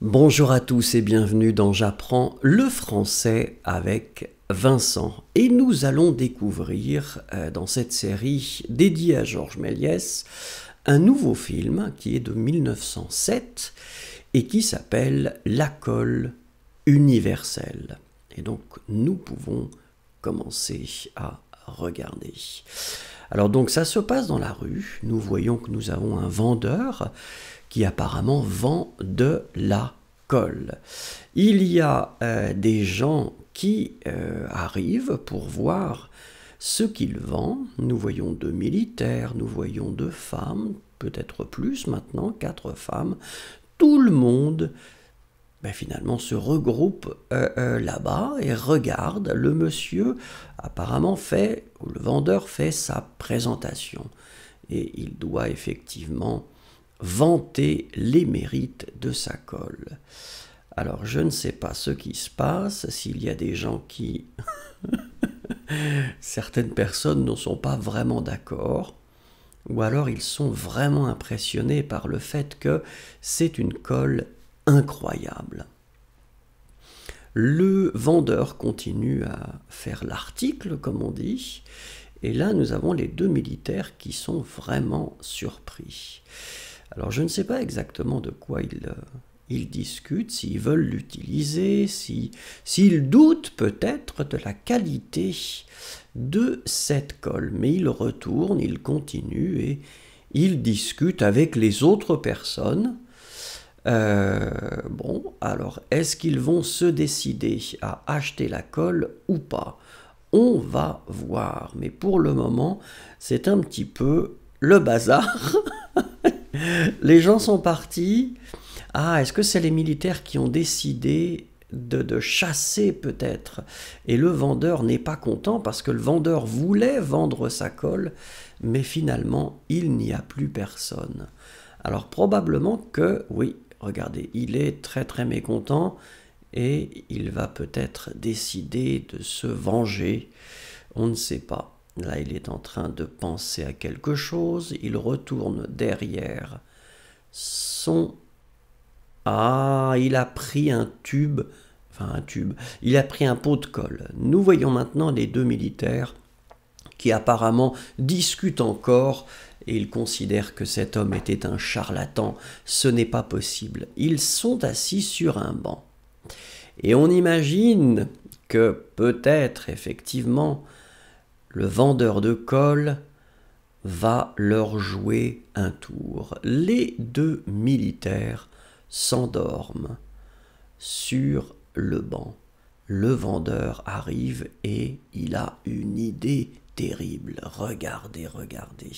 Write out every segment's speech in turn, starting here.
Bonjour à tous et bienvenue dans J'apprends le français avec Vincent. Et nous allons découvrir dans cette série dédiée à Georges Méliès un nouveau film qui est de 1907 et qui s'appelle La colle universelle. Et donc nous pouvons commencer à regarder. Alors donc ça se passe dans la rue, nous voyons que nous avons un vendeur qui apparemment vend de la colle. Il y a des gens qui arrivent pour voir ce qu'il vend. Nous voyons 2 militaires, nous voyons 2 femmes, peut-être plus maintenant, 4 femmes. Tout le monde finalement se regroupe là-bas et regarde. Le monsieur apparemment le vendeur fait sa présentation. Et il doit effectivement vanter les mérites de sa colle. Alors je ne sais pas ce qui se passe, s'il y a des gens qui... Certaines personnes ne sont pas vraiment d'accord, ou alors ils sont vraiment impressionnés par le fait que c'est une colle incroyable. Le vendeur continue à faire l'article, comme on dit, et là nous avons les 2 militaires qui sont vraiment surpris. Alors je ne sais pas exactement de quoi ils discutent, s'ils veulent l'utiliser, s'ils doutent peut-être de la qualité de cette colle. Mais ils retournent, ils continuent et ils discutent avec les autres personnes. Alors est-ce qu'ils vont se décider à acheter la colle ou pas? On va voir, mais pour le moment, c'est un petit peu le bazar. Les gens sont partis. Ah, est-ce que c'est les militaires qui ont décidé de chasser peut-être? Et le vendeur n'est pas content parce que le vendeur voulait vendre sa colle, mais finalement, il n'y a plus personne. Alors probablement que, oui, regardez, il est très très mécontent et il va peut-être décider de se venger. On ne sait pas. Là, il est en train de penser à quelque chose. Il retourne derrière son... Ah, il a pris un tube. Il a pris un pot de colle. Nous voyons maintenant les 2 militaires qui apparemment discutent encore et ils considèrent que cet homme était un charlatan. Ce n'est pas possible. Ils sont assis sur un banc. Et on imagine que peut-être, effectivement, le vendeur de colle va leur jouer un tour. Les 2 militaires s'endorment sur le banc. Le vendeur arrive et il a une idée terrible. Regardez, regardez.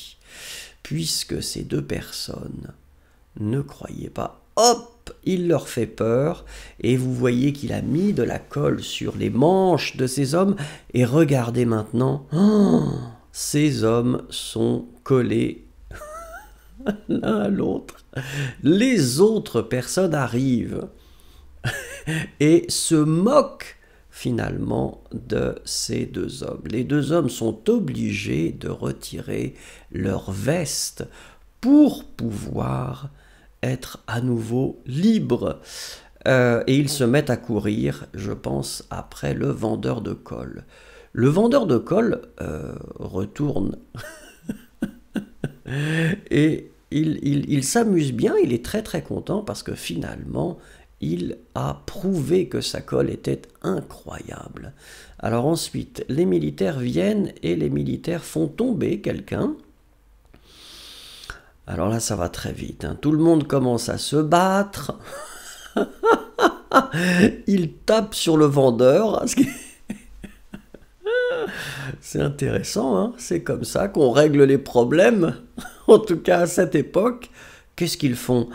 Puisque ces 2 personnes ne croyaient pas, hop, il leur fait peur et vous voyez qu'il a mis de la colle sur les manches de ces hommes et regardez maintenant, ces hommes sont collés l'un à l'autre. Les autres personnes arrivent et se moquent finalement de ces 2 hommes. Les 2 hommes sont obligés de retirer leur veste pour pouvoir être à nouveau libres. Et ils se mettent à courir, je pense, après le vendeur de colle. Le vendeur de colle retourne et il s'amuse bien, il est très très content parce que finalement, il a prouvé que sa colle était incroyable. Alors ensuite, les militaires viennent et les militaires font tomber quelqu'un. Alors là, ça va très vite, hein. Tout le monde commence à se battre. Il tape sur le vendeur. C'est intéressant, hein, c'est comme ça qu'on règle les problèmes, en tout cas à cette époque. Qu'est-ce qu'ils font?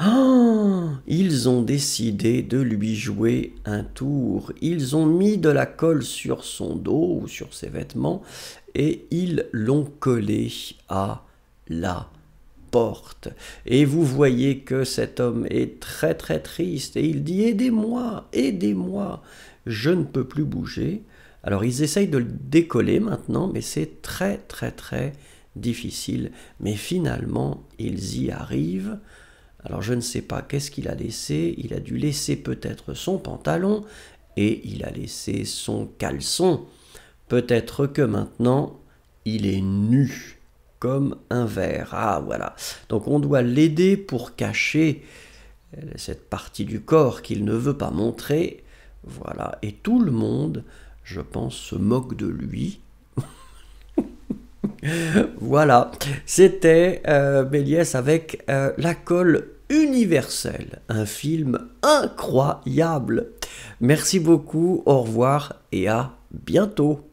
Ils ont décidé de lui jouer un tour. Ils ont mis de la colle sur son dos ou sur ses vêtements et ils l'ont collé à la porte. Et vous voyez que cet homme est très très triste et il dit « Aidez-moi, aidez-moi, je ne peux plus bouger ». Alors ils essayent de le décoller maintenant, mais c'est très très très difficile. Mais finalement, ils y arrivent. Alors je ne sais pas qu'est-ce qu'il a laissé. Il a dû laisser peut-être son pantalon et il a laissé son caleçon. Peut-être que maintenant, il est nu, comme un verre. Ah, voilà. Donc on doit l'aider pour cacher cette partie du corps qu'il ne veut pas montrer. Voilà. Et tout le monde, je pense, se moque de lui. Voilà. C'était Méliès avec La Colle universelle. Un film incroyable. Merci beaucoup, au revoir et à bientôt.